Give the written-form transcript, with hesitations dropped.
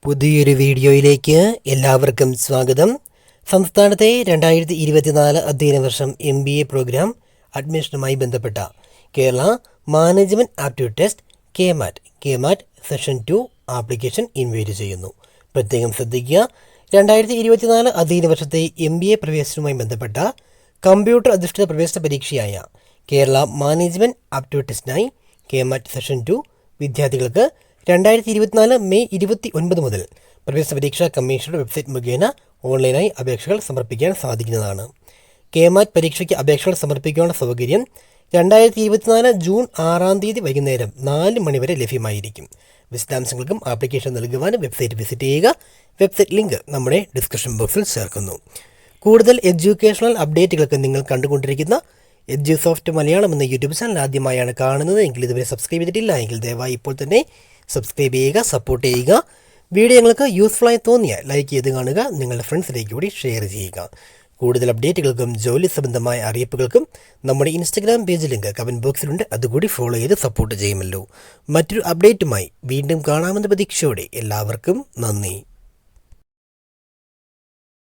പുതിയൊരു വീഡിയോയിലേക്ക് എല്ലാവർക്കും സ്വാഗതം. സംസ്ഥാനത്തെ 2024 അധ്യയന വർഷം MBA പ്രോഗ്രാം അഡ്മിഷനുമായി ബന്ധപ്പെട്ട Kerala management aptitude test KMAT session 2 application invite ചെയ്യുന്നു. പ്രത്യേകം ശ്രദ്ധിക്കുക, 2024 അധ്യയന വർഷത്തെ MBA പ്രവേശനവുമായി ബന്ധപ്പെട്ട കമ്പ്യൂട്ടർ അധിഷ്ഠിത പ്രവേശന പരീക്ഷയായ കേരള മാനേജ്മെൻറ്റ് ആപ്റ്റിറ്റ്യൂഡ് ടെസ്റ്റിനായി KMAT സെഷൻ 2 വിദ്യാർത്ഥികൾക്ക് 2024 മെയ് 29 മുതൽ പ്രവേശന പരീക്ഷാ കമ്മീഷനുടെ വെബ്സൈറ്റ് മുഖേന ഓൺലൈനായി അപേക്ഷകൾ സമർപ്പിക്കാൻ സാധിക്കുന്നതാണ്. KMAT പരീക്ഷയ്ക്ക് അപേക്ഷകൾ സമർപ്പിക്കാനുള്ള സൗകര്യം 2024 ജൂൺ 6 വൈകുന്നേരം 4 മണി വരെ ലഭ്യമായിരിക്കും. വിശദാംശങ്ങൾക്കും ആപ്ലിക്കേഷൻ നൽകുവാനും വെബ്സൈറ്റ് വിസിറ്റ് ചെയ്യുക. വെബ്സൈറ്റ് ലിങ്ക് നമ്മുടെ ഡിസ്ക്രിപ്ഷൻ ബോക്സിൽ ചേർക്കുന്നു. കൂടുതൽ എഡ്യൂക്കേഷണൽ അപ്ഡേറ്റുകൾക്ക് നിങ്ങൾ കണ്ടുകൊണ്ടിരിക്കുന്ന എഡ്യൂസോഫ്റ്റ് മലയാളം എന്ന യൂട്യൂബ് ചാനൽ ആദ്യമായാണ് കാണുന്നത് എങ്കിൽ ഇതുവരെ സബ്സ്ക്രൈബ് ചെയ്തിട്ടില്ല എങ്കിൽ ദയവായി ഇപ്പോൾ തന്നെ സബ്സ്ക്രൈബ് ചെയ്യുക, സപ്പോർട്ട് ചെയ്യുക. വീഡിയോ നിങ്ങൾക്ക് യൂസ്ഫുള്ളായി തോന്നിയാൽ ലൈക്ക് ചെയ്ത് കാണുക, നിങ്ങളുടെ ഫ്രണ്ട്സിലേക്ക് കൂടി ഷെയർ ചെയ്യുക. കൂടുതൽ അപ്ഡേറ്റുകൾക്കും ജോലി സംബന്ധമായ അറിയിപ്പുകൾക്കും നമ്മുടെ ഇൻസ്റ്റഗ്രാം പേജ് ലിങ്ക് കമൻറ്റ് ബോക്സിലുണ്ട്, അതുകൂടി ഫോളോ ചെയ്ത് സപ്പോർട്ട് ചെയ്യുമല്ലോ. മറ്റൊരു അപ്ഡേറ്റുമായി വീണ്ടും കാണാമെന്ന പ്രതീക്ഷയോടെ എല്ലാവർക്കും നന്ദി.